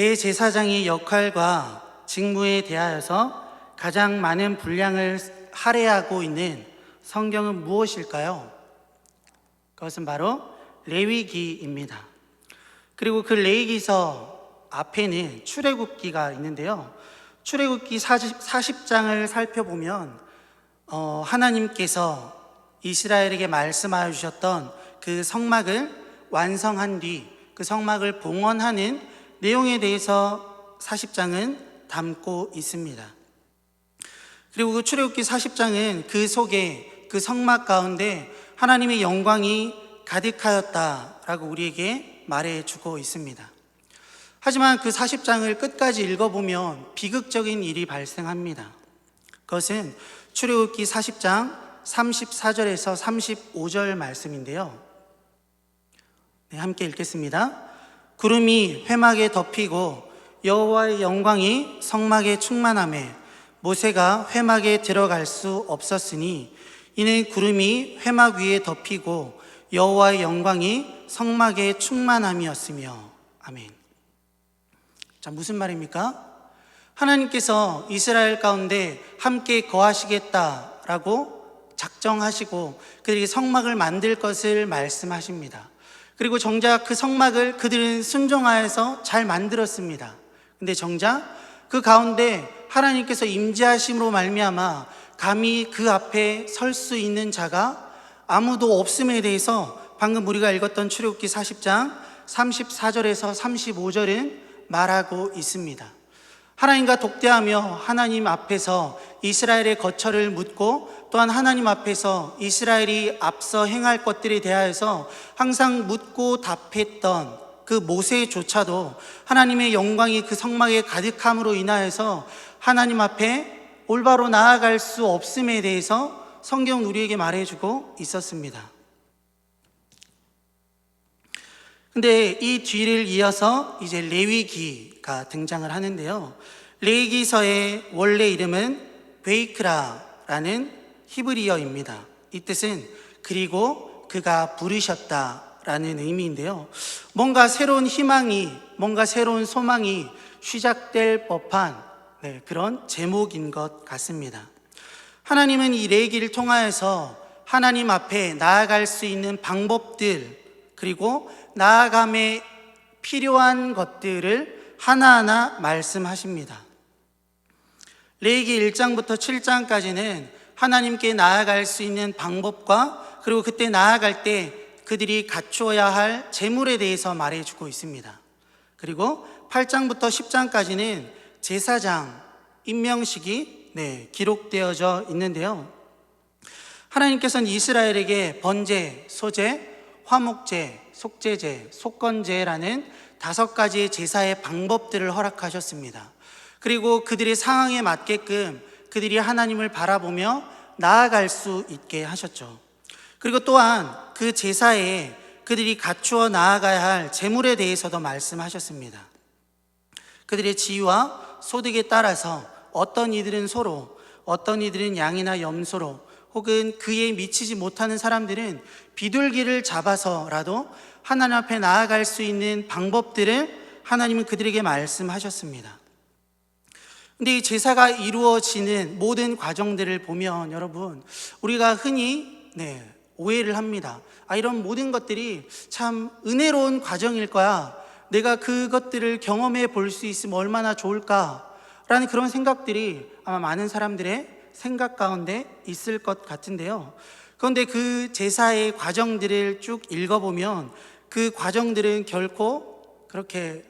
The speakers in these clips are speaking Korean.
대제사장의 역할과 직무에 대하여서 가장 많은 분량을 할애하고 있는 성경은 무엇일까요? 그것은 바로 레위기입니다. 그리고 그 레위기서 앞에는 출애굽기가 있는데요. 출애굽기 40장을 살펴보면 하나님께서 이스라엘에게 말씀하여 주셨던 그 성막을 완성한 뒤 그 성막을 봉헌하는 내용에 대해서 40장은 담고 있습니다. 그리고 그 출애굽기 40장은 그 속에 그 성막 가운데 하나님의 영광이 가득하였다라고 우리에게 말해주고 있습니다. 하지만 그 40장을 끝까지 읽어보면 비극적인 일이 발생합니다. 그것은 출애굽기 40장 34절에서 35절 말씀인데요. 네, 함께 읽겠습니다. 구름이 회막에 덮이고 여호와의 영광이 성막에 충만하매 모세가 회막에 들어갈 수 없었으니 이는 구름이 회막 위에 덮이고 여호와의 영광이 성막에 충만함이었으며. 아멘. 자, 무슨 말입니까? 하나님께서 이스라엘 가운데 함께 거하시겠다라고 작정하시고 그들이 성막을 만들 것을 말씀하십니다. 그리고 정작 그 성막을 그들은 순종하여서 잘 만들었습니다. 근데 정작 그 가운데 하나님께서 임재하심으로 말미암아 감히 그 앞에 설 수 있는 자가 아무도 없음에 대해서 방금 우리가 읽었던 출애굽기 40장 34절에서 35절은 말하고 있습니다. 하나님과 독대하며 하나님 앞에서 이스라엘의 거처를 묻고 또한 하나님 앞에서 이스라엘이 앞서 행할 것들에 대하여서 항상 묻고 답했던 그 모세조차도 하나님의 영광이 그 성막에 가득함으로 인하여서 하나님 앞에 올바로 나아갈 수 없음에 대해서 성경은 우리에게 말해주고 있었습니다. 근데 이 뒤를 이어서 이제 레위기가 등장을 하는데요. 레위기서의 원래 이름은 베이크라라는 히브리어입니다. 이 뜻은 그리고 그가 부르셨다라는 의미인데요. 뭔가 새로운 희망이, 뭔가 새로운 소망이 시작될 법한 그런 제목인 것 같습니다. 하나님은 이 레위기를 통하여서 하나님 앞에 나아갈 수 있는 방법들 그리고 나아감에 필요한 것들을 하나하나 말씀하십니다. 레위기 1장부터 7장까지는 하나님께 나아갈 수 있는 방법과 그리고 그때 나아갈 때 그들이 갖추어야 할 재물에 대해서 말해주고 있습니다. 그리고 8장부터 10장까지는 제사장 임명식이 기록되어져 있는데요. 하나님께서는 이스라엘에게 번제, 소제, 화목제, 속죄제, 속건제라는 5가지의 제사의 방법들을 허락하셨습니다. 그리고 그들의 상황에 맞게끔 그들이 하나님을 바라보며 나아갈 수 있게 하셨죠. 그리고 또한 그 제사에 그들이 갖추어 나아가야 할 재물에 대해서도 말씀하셨습니다. 그들의 지위와 소득에 따라서 어떤 이들은 소로, 어떤 이들은 양이나 염소로, 혹은 그에 미치지 못하는 사람들은 비둘기를 잡아서라도 하나님 앞에 나아갈 수 있는 방법들을 하나님은 그들에게 말씀하셨습니다. 근데 이 제사가 이루어지는 모든 과정들을 보면 여러분, 우리가 흔히 오해를 합니다. 이런 모든 것들이 참 은혜로운 과정일 거야. 내가 그것들을 경험해 볼 수 있으면 얼마나 좋을까라는 그런 생각들이 아마 많은 사람들의 생각 가운데 있을 것 같은데요. 그런데 그 제사의 과정들을 쭉 읽어보면 그 과정들은 결코 그렇게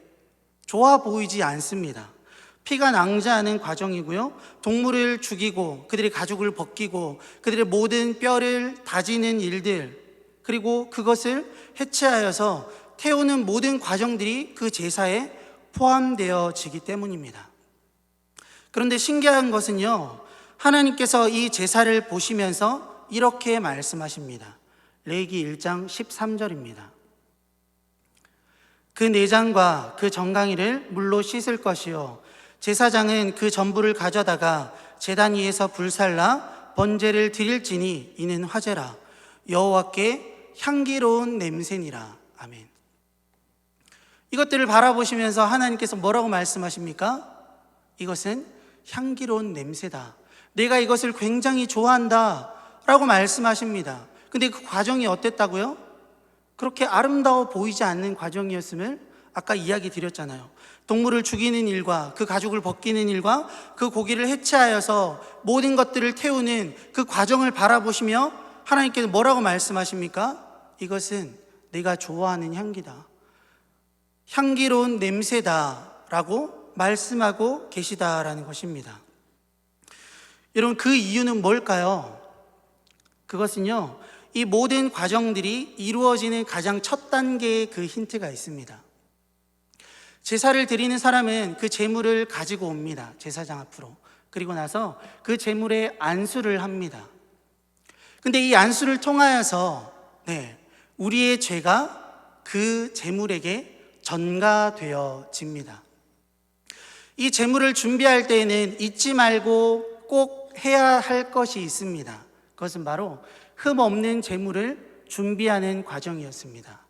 좋아 보이지 않습니다. 피가 낭자하는 과정이고요. 동물을 죽이고 그들의 가죽을 벗기고 그들의 모든 뼈를 다지는 일들, 그리고 그것을 해체하여서 태우는 모든 과정들이 그 제사에 포함되어지기 때문입니다. 그런데 신기한 것은요, 하나님께서 이 제사를 보시면서 이렇게 말씀하십니다. 레위기 1장 13절입니다. 그 내장과 그 정강이를 물로 씻을 것이요 제사장은 그 전부를 가져다가 제단 위에서 불살라 번제를 드릴지니 이는 화제라 여호와께 향기로운 냄새니라. 아멘. 이것들을 바라보시면서 하나님께서 뭐라고 말씀하십니까? 이것은 향기로운 냄새다. 내가 이것을 굉장히 좋아한다 라고 말씀하십니다. 근데 그 과정이 어땠다고요? 그렇게 아름다워 보이지 않는 과정이었음을 아까 이야기 드렸잖아요. 동물을 죽이는 일과 그 가죽을 벗기는 일과 그 고기를 해체하여서 모든 것들을 태우는 그 과정을 바라보시며 하나님께서 뭐라고 말씀하십니까? 이것은 내가 좋아하는 향기다. 향기로운 냄새다 라고 말씀하고 계시다라는 것입니다. 여러분, 그 이유는 뭘까요? 그것은요, 이 모든 과정들이 이루어지는 가장 첫 단계의 그 힌트가 있습니다. 제사를 드리는 사람은 그 제물을 가지고 옵니다. 제사장 앞으로. 그리고 나서 그 제물에 안수를 합니다. 근데 이 안수를 통하여서 우리의 죄가 그 제물에게 전가되어집니다. 이 제물을 준비할 때에는 잊지 말고 꼭 해야 할 것이 있습니다. 그것은 바로 흠 없는 제물을 준비하는 과정이었습니다.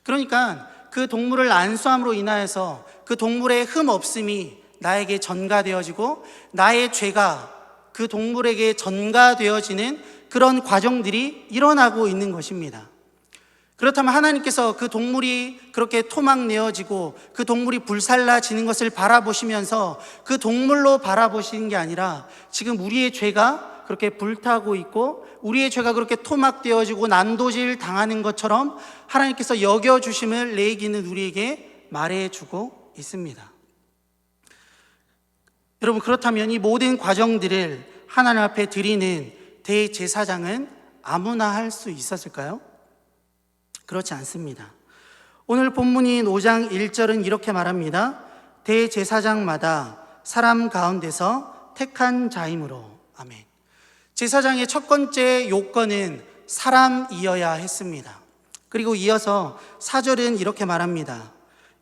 그러니까 그 동물을 안수함으로 인하여서 그 동물의 흠 없음이 나에게 전가되어지고 나의 죄가 그 동물에게 전가되어지는 그런 과정들이 일어나고 있는 것입니다. 그렇다면 하나님께서 그 동물이 그렇게 토막내어지고 그 동물이 불살라지는 것을 바라보시면서 그 동물로 바라보시는 게 아니라 지금 우리의 죄가 그렇게 불타고 있고 우리의 죄가 그렇게 토막되어지고 난도질 당하는 것처럼 하나님께서 여겨주심을 레위기는 우리에게 말해주고 있습니다. 여러분, 그렇다면 이 모든 과정들을 하나님 앞에 드리는 대제사장은 아무나 할 수 있었을까요? 그렇지 않습니다. 오늘 본문인 5장 1절은 이렇게 말합니다. 대제사장마다 사람 가운데서 택한 자이므로. 아멘. 제사장의 첫 번째 요건은 사람이어야 했습니다. 그리고 이어서 4절은 이렇게 말합니다.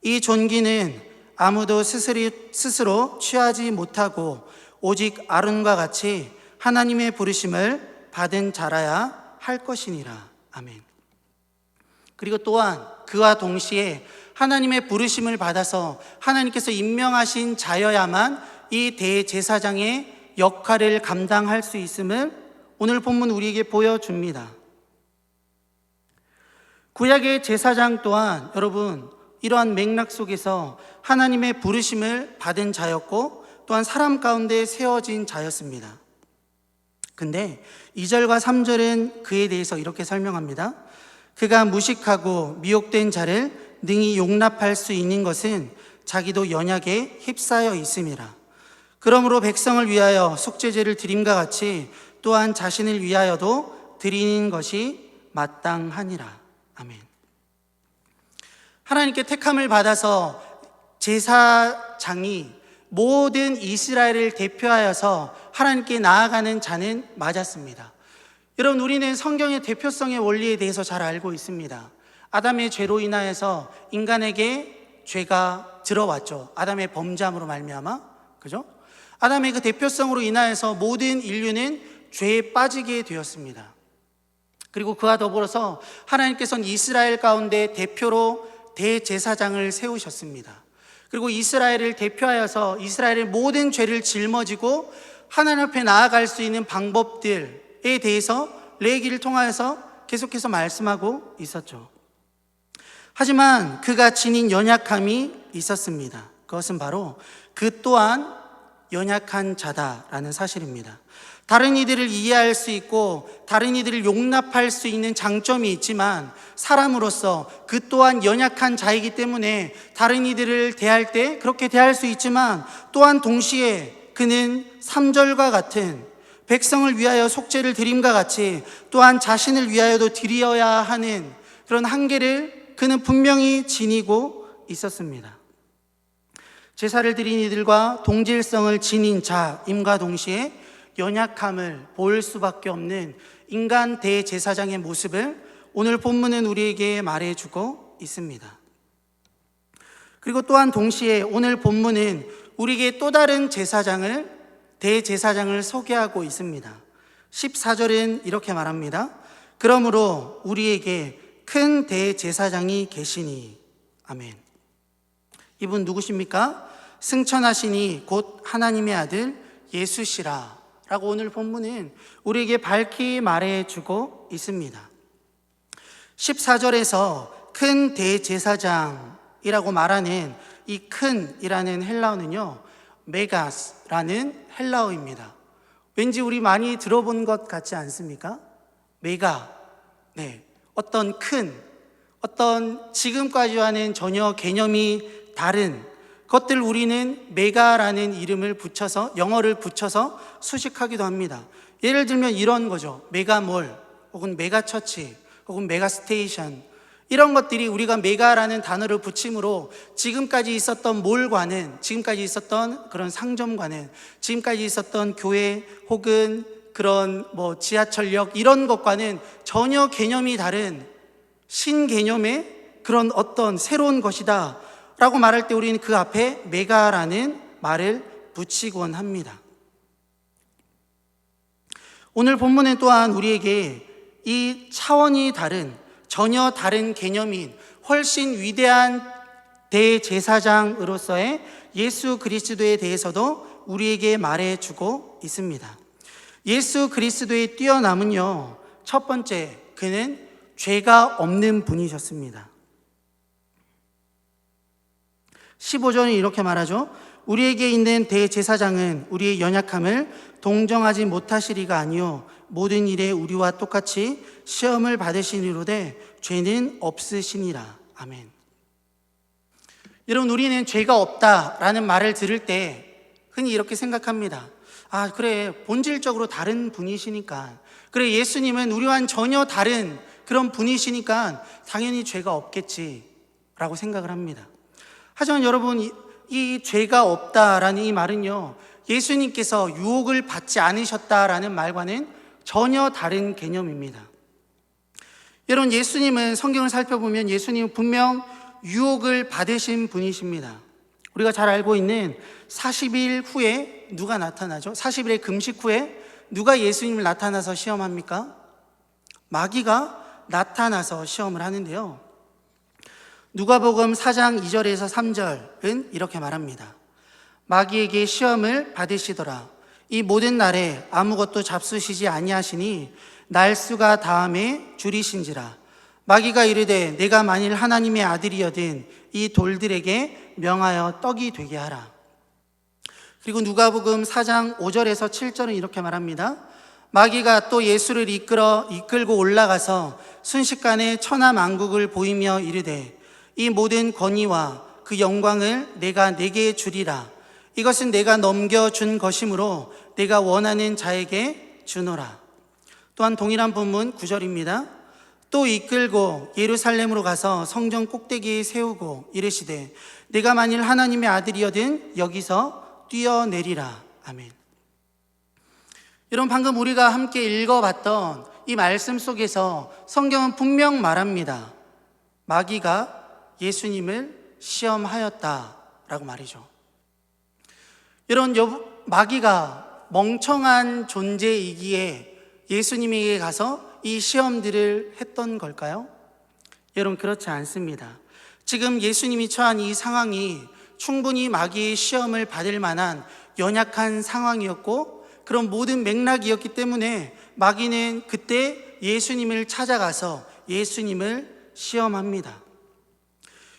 이 존귀는 아무도 스스로 취하지 못하고 오직 아론과 같이 하나님의 부르심을 받은 자라야 할 것이니라. 아멘. 그리고 또한 그와 동시에 하나님의 부르심을 받아서 하나님께서 임명하신 자여야만 이 대제사장의 역할을 감당할 수 있음을 오늘 본문 우리에게 보여줍니다. 구약의 제사장 또한 여러분 이러한 맥락 속에서 하나님의 부르심을 받은 자였고 또한 사람 가운데 세워진 자였습니다. 근데 2절과 3절은 그에 대해서 이렇게 설명합니다. 그가 무식하고 미혹된 자를 능히 용납할 수 있는 것은 자기도 연약에 휩싸여 있음이라. 그러므로 백성을 위하여 속죄제를 드림과 같이 또한 자신을 위하여도 드리는 것이 마땅하니라. 아멘. 하나님께 택함을 받아서 제사장이 모든 이스라엘을 대표하여서 하나님께 나아가는 자는 맞았습니다. 여러분, 우리는 성경의 대표성의 원리에 대해서 잘 알고 있습니다. 아담의 죄로 인하여서 인간에게 죄가 들어왔죠. 아담의 범죄함으로 말미암아, 그죠? 아담의 그 대표성으로 인하여서 모든 인류는 죄에 빠지게 되었습니다. 그리고 그와 더불어서 하나님께서는 이스라엘 가운데 대표로 대제사장을 세우셨습니다. 그리고 이스라엘을 대표하여서 이스라엘의 모든 죄를 짊어지고 하나님 앞에 나아갈 수 있는 방법들에 대해서 레위기를 통하여서 계속해서 말씀하고 있었죠. 하지만 그가 지닌 연약함이 있었습니다. 그것은 바로 그 또한 연약한 자다라는 사실입니다. 다른 이들을 이해할 수 있고 다른 이들을 용납할 수 있는 장점이 있지만 사람으로서 그 또한 연약한 자이기 때문에 다른 이들을 대할 때 그렇게 대할 수 있지만 또한 동시에 그는 3절과 같은 백성을 위하여 속죄를 드림과 같이 또한 자신을 위하여도 드려야 하는 그런 한계를 그는 분명히 지니고 있었습니다. 제사를 드린 이들과 동질성을 지닌 자임과 동시에 연약함을 보일 수밖에 없는 인간 대제사장의 모습을 오늘 본문은 우리에게 말해주고 있습니다. 그리고 또한 동시에 오늘 본문은 우리에게 또 다른 대제사장을 소개하고 있습니다. 14절은 이렇게 말합니다. 그러므로 우리에게 큰 대제사장이 계시니. 아멘. 이분 누구십니까? 승천하시니 곧 하나님의 아들 예수시라 라고 오늘 본문은 우리에게 밝히 말해주고 있습니다. 14절에서 큰 대제사장이라고 말하는 이 큰이라는 헬라어는요, 메가스라는 헬라어입니다. 왠지 우리 많이 들어본 것 같지 않습니까? 메가, 네, 어떤 큰, 어떤 지금까지와는 전혀 개념이 다른 것들 우리는 메가라는 이름을 붙여서, 영어를 붙여서 수식하기도 합니다. 예를 들면 이런 거죠. 메가몰 혹은 메가처치 혹은 메가스테이션, 이런 것들이 우리가 메가라는 단어를 붙임으로 지금까지 있었던 몰과는, 지금까지 있었던 그런 상점과는, 지금까지 있었던 교회 혹은 그런 지하철역 이런 것과는 전혀 개념이 다른 신개념의 그런 어떤 새로운 것이다 라고 말할 때 우리는 그 앞에 메가라는 말을 붙이곤 합니다. 오늘 본문은 또한 우리에게 이 차원이 다른, 전혀 다른 개념인 훨씬 위대한 대제사장으로서의 예수 그리스도에 대해서도 우리에게 말해주고 있습니다. 예수 그리스도의 뛰어남은요, 첫 번째, 그는 죄가 없는 분이셨습니다. 15절은 이렇게 말하죠. 우리에게 있는 대제사장은 우리의 연약함을 동정하지 못하시리가 아니요 모든 일에 우리와 똑같이 시험을 받으시니로되 죄는 없으시니라. 아멘. 여러분, 우리는 죄가 없다라는 말을 들을 때 흔히 이렇게 생각합니다. 아, 그래, 본질적으로 다른 분이시니까, 그래, 예수님은 우리와는 전혀 다른 그런 분이시니까 당연히 죄가 없겠지라고 생각을 합니다. 하지만 여러분, 이 죄가 없다라는 이 말은요, 예수님께서 유혹을 받지 않으셨다라는 말과는 전혀 다른 개념입니다. 여러분, 예수님은, 성경을 살펴보면 예수님은 분명 유혹을 받으신 분이십니다. 우리가 잘 알고 있는 40일 후에 누가 나타나죠? 40일의 금식 후에 누가 예수님을 나타나서 시험합니까? 마귀가 나타나서 시험을 하는데요, 누가복음 4장 2절에서 3절은 이렇게 말합니다. 마귀에게 시험을 받으시더라. 이 모든 날에 아무것도 잡수시지 아니하시니 날수가 다함에 줄이신지라. 마귀가 이르되 내가 만일 하나님의 아들이여든 이 돌들에게 명하여 떡이 되게 하라. 그리고 누가복음 4장 5절에서 7절은 이렇게 말합니다. 마귀가 또 예수를 이끌고 올라가서 순식간에 천하만국을 보이며 이르되 이 모든 권위와 그 영광을 내가 네게 주리라. 이것은 내가 넘겨준 것이므로 내가 원하는 자에게 주노라. 또한 동일한 본문 9절입니다. 또 이끌고 예루살렘으로 가서 성전 꼭대기에 세우고 이르시되 내가 만일 하나님의 아들이여든 여기서 뛰어내리라. 아멘. 여러분, 방금 우리가 함께 읽어봤던 이 말씀 속에서 성경은 분명 말합니다. 마귀가 예수님을 시험하였다라고 말이죠. 여러분, 마귀가 멍청한 존재이기에 예수님에게 가서 이 시험들을 했던 걸까요? 여러분, 그렇지 않습니다. 지금 예수님이 처한 이 상황이 충분히 마귀의 시험을 받을 만한 연약한 상황이었고 그런 모든 맥락이었기 때문에 마귀는 그때 예수님을 찾아가서 예수님을 시험합니다.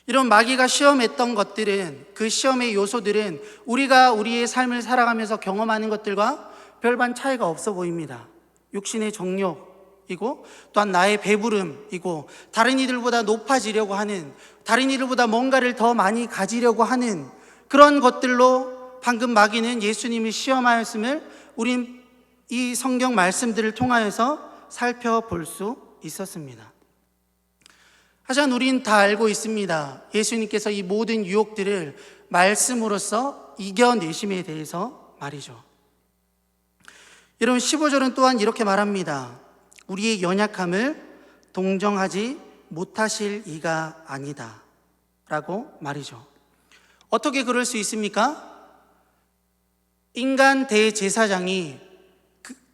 이런 마귀가 시험했던 것들은, 그 시험의 요소들은 우리가 우리의 삶을 살아가면서 경험하는 것들과 별반 차이가 없어 보입니다. 육신의 정욕이고 또한 나의 배부름이고 다른 이들보다 높아지려고 하는, 다른 이들보다 뭔가를 더 많이 가지려고 하는 그런 것들로 방금 마귀는 예수님을 시험하였음을 우린 이 성경 말씀들을 통하여서 살펴볼 수 있었습니다. 하지만 우린 다 알고 있습니다. 예수님께서 이 모든 유혹들을 말씀으로써 이겨내심에 대해서 말이죠. 여러분, 15절은 또한 이렇게 말합니다. 우리의 연약함을 동정하지 못하실 이가 아니다 라고 말이죠. 어떻게 그럴 수 있습니까? 인간 대제사장이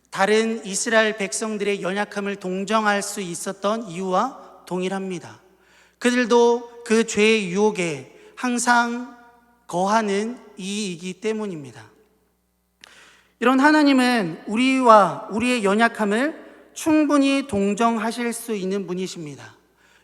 다른 이스라엘 백성들의 연약함을 동정할 수 있었던 이유와 동일합니다. 그들도 그 죄의 유혹에 항상 거하는 이이기 때문입니다. 이런 하나님은 우리와 우리의 연약함을 충분히 동정하실 수 있는 분이십니다.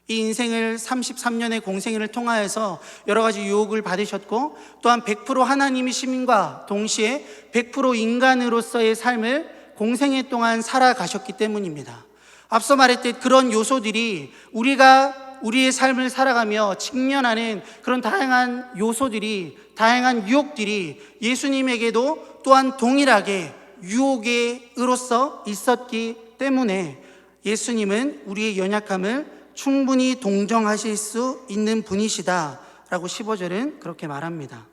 이 인생을 33년의 공생애를 통하여서 여러 가지 유혹을 받으셨고, 또한 100% 하나님이심과 동시에 100% 인간으로서의 삶을 공생애 동안 살아가셨기 때문입니다. 앞서 말했듯 그런 요소들이 우리가 우리의 삶을 살아가며 직면하는 그런 다양한 요소들이, 다양한 유혹들이 예수님에게도 또한 동일하게 유혹의 의로서 있었기 때문에 예수님은 우리의 연약함을 충분히 동정하실 수 있는 분이시다라고 15절은 그렇게 말합니다.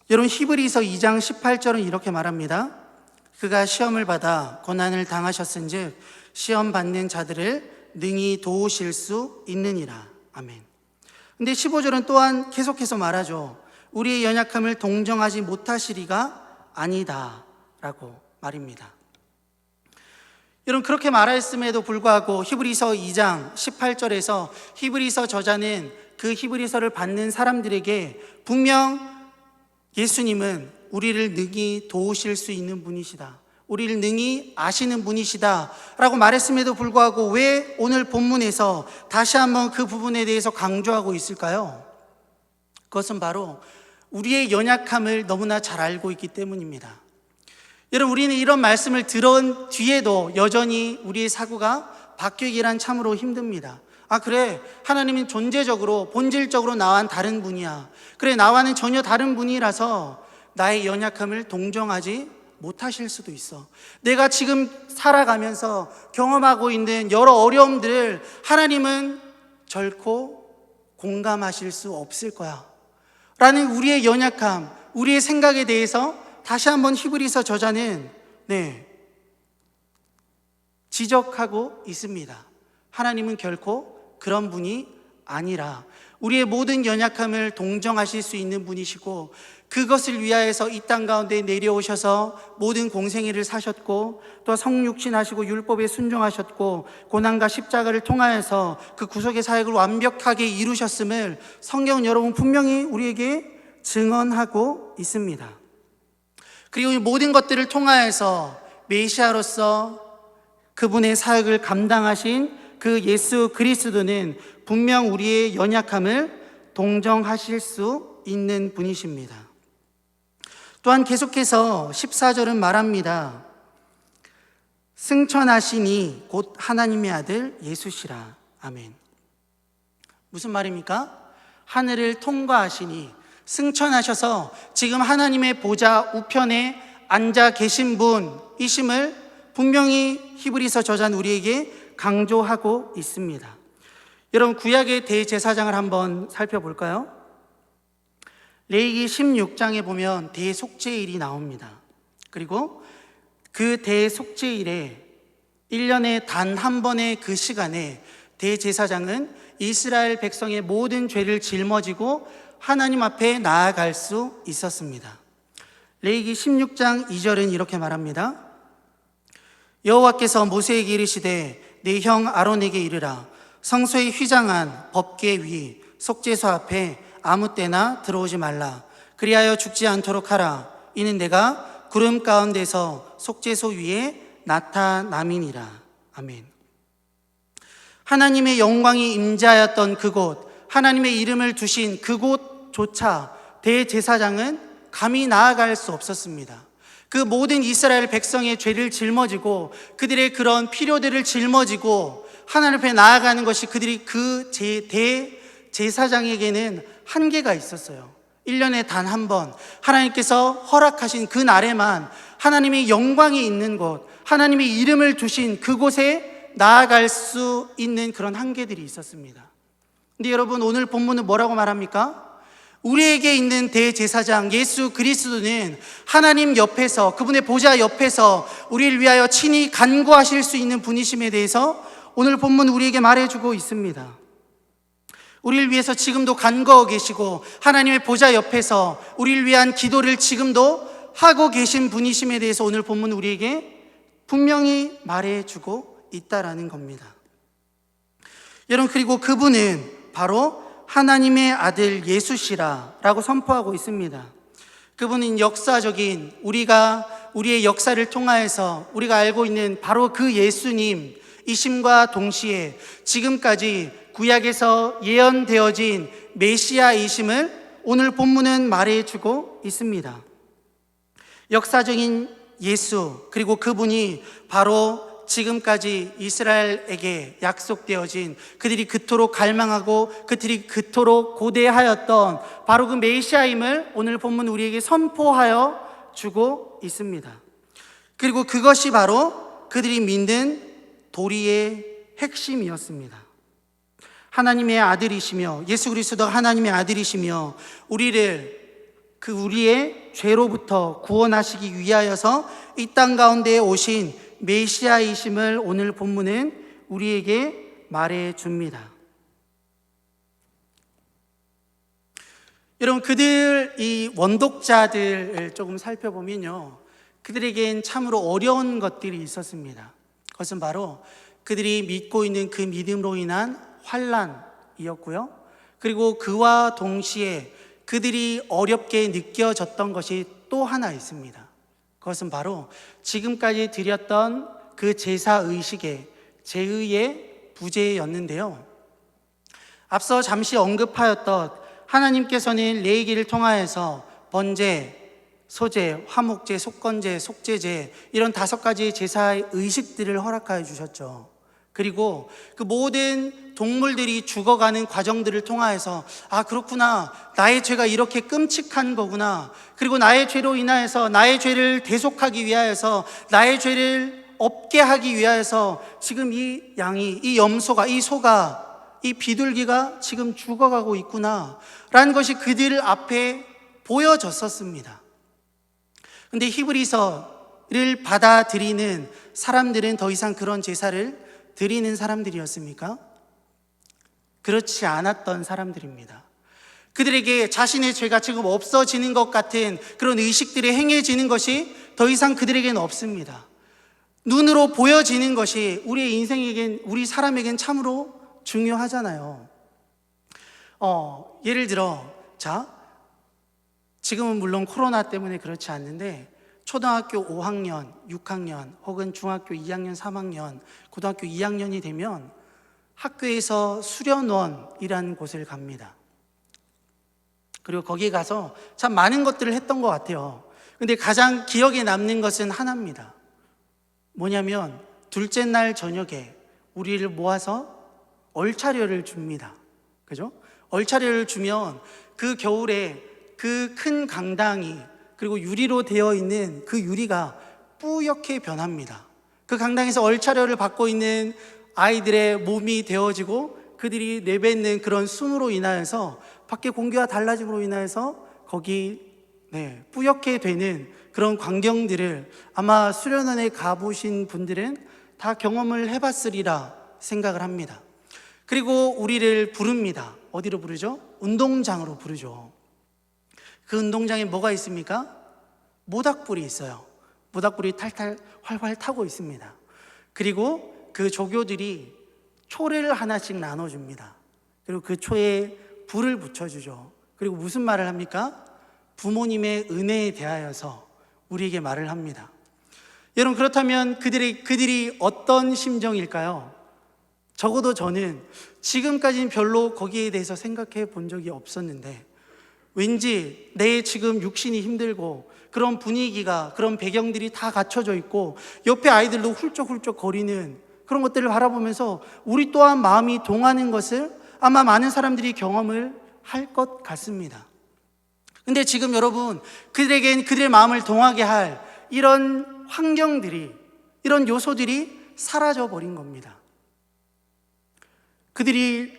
여러분, 히브리서 2장 18절은 이렇게 말합니다. 그가 시험을 받아 고난을 당하셨은즉 시험 받는 자들을 능히 도우실 수 있느니라. 아멘. 근데 15절은 또한 계속해서 말하죠. 우리의 연약함을 동정하지 못하시리가 아니다 라고 말입니다. 여러분, 그렇게 말했음에도 불구하고 히브리서 2장 18절에서 히브리서 저자는 그 히브리서를 받는 사람들에게 분명 예수님은 우리를 능히 도우실 수 있는 분이시다, 우리를 능히 아시는 분이시다 라고 말했음에도 불구하고 왜 오늘 본문에서 다시 한번 그 부분에 대해서 강조하고 있을까요? 그것은 바로 우리의 연약함을 너무나 잘 알고 있기 때문입니다. 여러분, 우리는 이런 말씀을 들은 뒤에도 여전히 우리의 사고가 바뀌기란 참으로 힘듭니다. 아, 그래, 하나님은 존재적으로 본질적으로 나와는 다른 분이야. 그래, 나와는 전혀 다른 분이라서 나의 연약함을 동정하지 못하실 수도 있어. 내가 지금 살아가면서 경험하고 있는 여러 어려움들을 하나님은 결코 공감하실 수 없을 거야 라는 우리의 연약함, 우리의 생각에 대해서 다시 한번 히브리서 저자는 지적하고 있습니다. 하나님은 결코 그런 분이 아니라 우리의 모든 연약함을 동정하실 수 있는 분이시고, 그것을 위하여서 이 땅 가운데 내려오셔서 모든 공생애를 사셨고, 또 성육신하시고 율법에 순종하셨고, 고난과 십자가를 통하여서 그 구속의 사역을 완벽하게 이루셨음을 성경은 여러분 분명히 우리에게 증언하고 있습니다. 그리고 이 모든 것들을 통하여서 메시아로서 그분의 사역을 감당하신 그 예수 그리스도는 분명 우리의 연약함을 동정하실 수 있는 분이십니다. 또한 계속해서 14절은 말합니다. 승천하시니 곧 하나님의 아들 예수시라. 아멘. 무슨 말입니까? 하늘을 통과하시니, 승천하셔서 지금 하나님의 보좌 우편에 앉아 계신 분이심을 분명히 히브리서 저자는 우리에게 강조하고 있습니다. 여러분, 구약의 대제사장을 한번 살펴볼까요? 레위기 16장에 보면 대속죄일이 나옵니다. 그리고 그 대속죄일에 1년에 단 한 번의 그 시간에 대제사장은 이스라엘 백성의 모든 죄를 짊어지고 하나님 앞에 나아갈 수 있었습니다. 레위기 16장 2절은 이렇게 말합니다. 여호와께서 모세에게 이르시되 내 형 아론에게 이르라. 성소에 휘장한 법궤 위 속죄소 앞에 아무 때나 들어오지 말라. 그리하여 죽지 않도록 하라. 이는 내가 구름 가운데서 속죄소 위에 나타남이니라. 아멘. 하나님의 영광이 임재하였던 그곳, 하나님의 이름을 두신 그곳조차 대제사장은 감히 나아갈 수 없었습니다. 그 모든 이스라엘 백성의 죄를 짊어지고 그들의 그런 필요들을 짊어지고 하나님 앞에 나아가는 것이 그들이 그 대제사장에게는 한계가 있었어요. 1년에 단 한 번 하나님께서 허락하신 그 날에만 하나님의 영광이 있는 곳, 하나님의 이름을 두신 그곳에 나아갈 수 있는 그런 한계들이 있었습니다. 근데 여러분, 오늘 본문은 뭐라고 말합니까? 우리에게 있는 대제사장 예수 그리스도는 하나님 옆에서, 그분의 보좌 옆에서 우리를 위하여 친히 간구하실 수 있는 분이심에 대해서 오늘 본문 우리에게 말해주고 있습니다. 우리를 위해서 지금도 간구하고 계시고 하나님의 보좌 옆에서 우리를 위한 기도를 지금도 하고 계신 분이심에 대해서 오늘 본문 우리에게 분명히 말해주고 있다라는 겁니다. 여러분, 그리고 그분은 바로 하나님의 아들 예수시라 라고 선포하고 있습니다. 그분은 역사적인 우리의 역사를 통하여서 우리가 알고 있는 바로 그 예수님이심과 동시에 지금까지 구약에서 예언되어진 메시아이심을 오늘 본문은 말해주고 있습니다. 역사적인 예수, 그리고 그분이 바로 지금까지 이스라엘에게 약속되어진, 그들이 그토록 갈망하고 그들이 그토록 고대하였던 바로 그 메시아임을 오늘 본문 우리에게 선포하여 주고 있습니다. 그리고 그것이 바로 그들이 믿는 도리의 핵심이었습니다. 하나님의 아들이시며, 예수 그리스도가 하나님의 아들이시며 우리의 죄로부터 구원하시기 위하여서 이 땅 가운데에 오신 메시아이심을 오늘 본문은 우리에게 말해 줍니다. 여러분, 이 원독자들을 조금 살펴보면요, 그들에겐 참으로 어려운 것들이 있었습니다. 그것은 바로 그들이 믿고 있는 그 믿음으로 인한 환난이었고요, 그리고 그와 동시에 그들이 어렵게 느껴졌던 것이 또 하나 있습니다. 그것은 바로 지금까지 드렸던 그 제사의식의 제의의 부재였는데요, 앞서 잠시 언급하였던 하나님께서는 레위기를 통하여서 번제, 소제, 화목제, 속건제, 속죄제, 이런 5가지 제사의 의식들을 허락하여 주셨죠. 그리고 그 모든 동물들이 죽어가는 과정들을 통하여서 그렇구나, 나의 죄가 이렇게 끔찍한 거구나, 그리고 나의 죄로 인하여서 나의 죄를 대속하기 위하여서, 나의 죄를 없게 하기 위하여서 지금 이 양이, 이 염소가, 이 소가, 이 비둘기가 지금 죽어가고 있구나 라는 것이 그들 앞에 보여졌었습니다. 근데 히브리서를 받아들이는 사람들은 더 이상 그런 제사를 드리는 사람들이었습니까? 그렇지 않았던 사람들입니다. 그들에게 자신의 죄가 지금 없어지는 것 같은 그런 의식들이 행해지는 것이 더 이상 그들에게는 없습니다. 눈으로 보여지는 것이 우리의 인생에겐, 우리 사람에겐 참으로 중요하잖아요. 예를 들어, 지금은 물론 코로나 때문에 그렇지 않는데, 초등학교 5학년, 6학년, 혹은 중학교 2학년, 3학년, 고등학교 2학년이 되면 학교에서 수련원이라는 곳을 갑니다. 그리고 거기에 가서 참 많은 것들을 했던 것 같아요. 근데 가장 기억에 남는 것은 하나입니다. 뭐냐면, 둘째 날 저녁에 우리를 모아서 얼차려를 줍니다. 그죠? 얼차려를 주면 그 겨울에 그 큰 강당이, 그리고 유리로 되어 있는 그 유리가 뿌옇게 변합니다. 그 강당에서 얼차려를 받고 있는 아이들의 몸이 데워지고 그들이 내뱉는 그런 숨으로 인하여서, 밖에 공기와 달라짐으로 인하여서 거기 뿌옇게 되는 그런 광경들을 아마 수련원에 가보신 분들은 다 경험을 해봤으리라 생각을 합니다. 그리고 우리를 부릅니다. 어디로 부르죠? 운동장으로 부르죠. 그 운동장에 뭐가 있습니까? 모닥불이 있어요. 모닥불이 탈탈 활활 타고 있습니다. 그리고 그 조교들이 초를 하나씩 나눠줍니다. 그리고 그 초에 불을 붙여주죠. 그리고 무슨 말을 합니까? 부모님의 은혜에 대하여서 우리에게 말을 합니다. 여러분, 그렇다면 그들이 어떤 심정일까요? 적어도 저는 지금까지는 별로 거기에 대해서 생각해 본 적이 없었는데, 왠지 내 지금 육신이 힘들고 그런 분위기가, 그런 배경들이 다 갖춰져 있고 옆에 아이들도 훌쩍훌쩍 거리는 그런 것들을 바라보면서 우리 또한 마음이 동하는 것을 아마 많은 사람들이 경험을 할 것 같습니다. 근데 지금 여러분, 그들에겐 그들의 마음을 동하게 할 이런 환경들이, 이런 요소들이 사라져 버린 겁니다. 그들이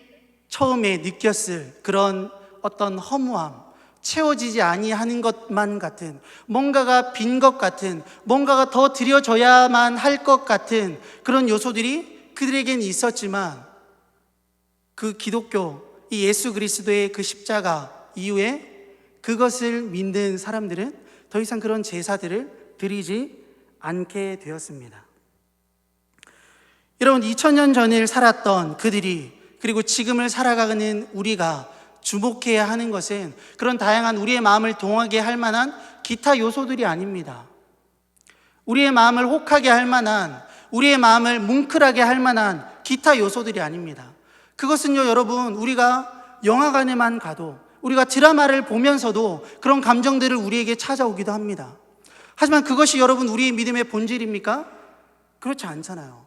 처음에 느꼈을 그런 어떤 허무함, 채워지지 아니하는 것만 같은, 뭔가가 빈 것 같은, 뭔가가 더 드려져야만 할 것 같은 그런 요소들이 그들에겐 있었지만, 그 기독교, 이 예수 그리스도의 그 십자가 이후에 그것을 믿는 사람들은 더 이상 그런 제사들을 드리지 않게 되었습니다. 여러분, 2000년 전을 살았던 그들이, 그리고 지금을 살아가는 우리가 주목해야 하는 것은 그런 다양한 우리의 마음을 동하게 할 만한 기타 요소들이 아닙니다. 우리의 마음을 혹하게 할 만한, 우리의 마음을 뭉클하게 할 만한 기타 요소들이 아닙니다. 그것은요, 여러분, 우리가 영화관에만 가도, 우리가 드라마를 보면서도 그런 감정들을 우리에게 찾아오기도 합니다. 하지만 그것이 여러분 우리의 믿음의 본질입니까? 그렇지 않잖아요.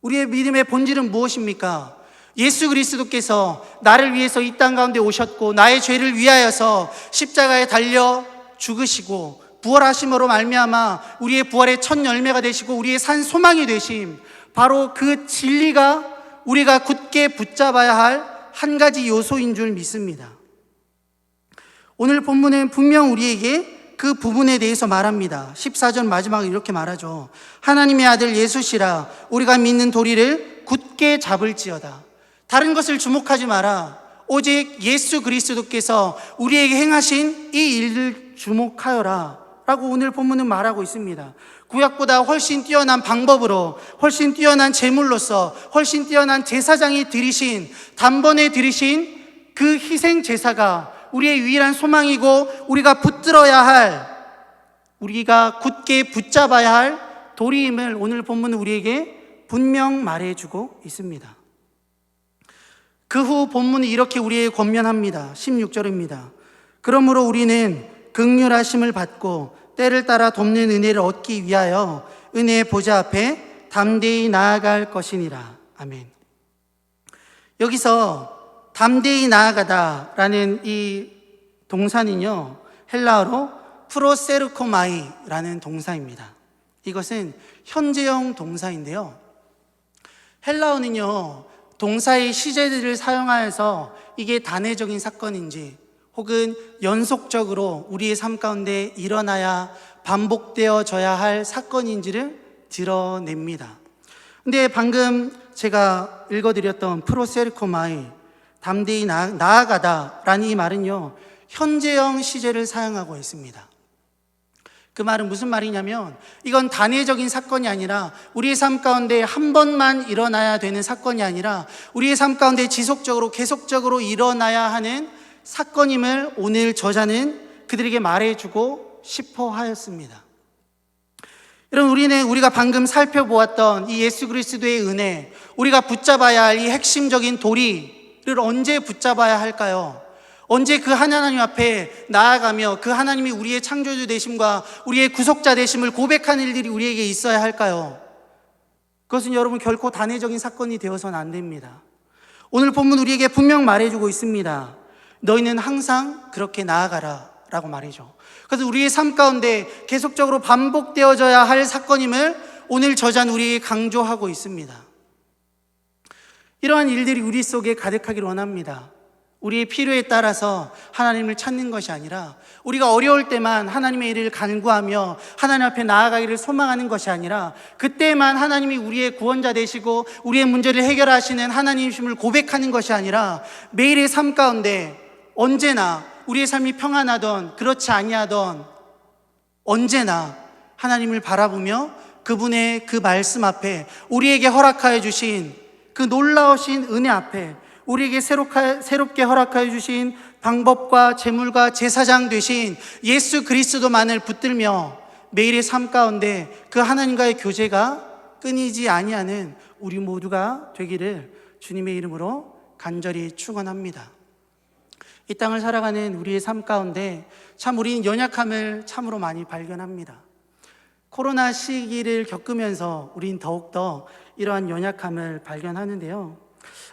우리의 믿음의 본질은 무엇입니까? 예수 그리스도께서 나를 위해서 이 땅 가운데 오셨고 나의 죄를 위하여서 십자가에 달려 죽으시고 부활하심으로 말미암아 우리의 부활의 첫 열매가 되시고 우리의 산 소망이 되심, 바로 그 진리가 우리가 굳게 붙잡아야 할 한 가지 요소인 줄 믿습니다. 오늘 본문은 분명 우리에게 그 부분에 대해서 말합니다. 14절 마지막에 이렇게 말하죠. 하나님의 아들 예수시라 우리가 믿는 도리를 굳게 잡을지어다. 다른 것을 주목하지 마라. 오직 예수 그리스도께서 우리에게 행하신 이 일을 주목하여라 라고 오늘 본문은 말하고 있습니다. 구약보다 훨씬 뛰어난 방법으로, 훨씬 뛰어난 제물로서, 훨씬 뛰어난 제사장이 드리신, 단번에 드리신 그 희생 제사가 우리의 유일한 소망이고 우리가 붙들어야 할, 우리가 굳게 붙잡아야 할 도리임을 오늘 본문은 우리에게 분명 말해주고 있습니다. 그 후 본문이 이렇게 우리에게 권면합니다. 16절입니다. 그러므로 우리는 긍휼하심을 받고 때를 따라 돕는 은혜를 얻기 위하여 은혜의 보좌 앞에 담대히 나아갈 것이니라. 아멘. 여기서 담대히 나아가다라는 이 동사는요, 헬라어로 프로세르코마이라는 동사입니다. 이것은 현재형 동사인데요, 헬라어는요 동사의 시제들을 사용하여서 이게 단회적인 사건인지 혹은 연속적으로 우리의 삶 가운데 일어나야 반복되어져야 할 사건인지를 드러냅니다. 근데 방금 제가 읽어드렸던 프로세르코마이, 담대히 나아가다라는 이 말은요 현재형 시제를 사용하고 있습니다. 그 말은 무슨 말이냐면 이건 단회적인 사건이 아니라 우리의 삶 가운데 한 번만 일어나야 되는 사건이 아니라 우리의 삶 가운데 지속적으로 계속적으로 일어나야 하는 사건임을 오늘 저자는 그들에게 말해주고 싶어 하였습니다. 여러분, 우리가 방금 살펴보았던 이 예수 그리스도의 은혜, 우리가 붙잡아야 할 이 핵심적인 도리를 언제 붙잡아야 할까요? 언제 그 하나님 앞에 나아가며 그 하나님이 우리의 창조주 되심과 우리의 구속자 되심을 고백하는 일들이 우리에게 있어야 할까요? 그것은 여러분 결코 단회적인 사건이 되어서는 안 됩니다. 오늘 본문 우리에게 분명 말해주고 있습니다. 너희는 항상 그렇게 나아가라 라고 말이죠. 그래서 우리의 삶 가운데 계속적으로 반복되어져야 할 사건임을 오늘 저자는 우리에게 강조하고 있습니다. 이러한 일들이 우리 속에 가득하기를 원합니다. 우리의 필요에 따라서 하나님을 찾는 것이 아니라, 우리가 어려울 때만 하나님의 일을 간구하며 하나님 앞에 나아가기를 소망하는 것이 아니라, 그때만 하나님이 우리의 구원자 되시고 우리의 문제를 해결하시는 하나님이심을 고백하는 것이 아니라, 매일의 삶 가운데 언제나 우리의 삶이 평안하던 그렇지 아니하던 언제나 하나님을 바라보며 그분의 그 말씀 앞에, 우리에게 허락하여 주신 그 놀라우신 은혜 앞에, 우리에게 새롭게 허락하여 주신 방법과 제물과 제사장 되신 예수 그리스도만을 붙들며 매일의 삶 가운데 그 하나님과의 교제가 끊이지 아니하는 우리 모두가 되기를 주님의 이름으로 간절히 축원합니다. 이 땅을 살아가는 우리의 삶 가운데 참 우리는 연약함을 참으로 많이 발견합니다. 코로나 시기를 겪으면서 우린 더욱더 이러한 연약함을 발견하는데요,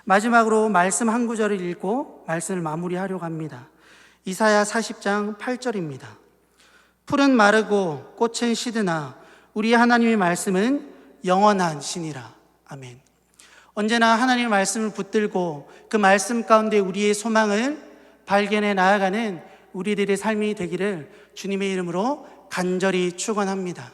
마지막으로 말씀 한 구절을 읽고 말씀을 마무리하려고 합니다. 이사야 40장 8절입니다. 풀은 마르고 꽃은 시드나 우리 하나님의 말씀은 영원한 신이라. 아멘. 언제나 하나님의 말씀을 붙들고 그 말씀 가운데 우리의 소망을 발견해 나아가는 우리들의 삶이 되기를 주님의 이름으로 간절히 축원합니다.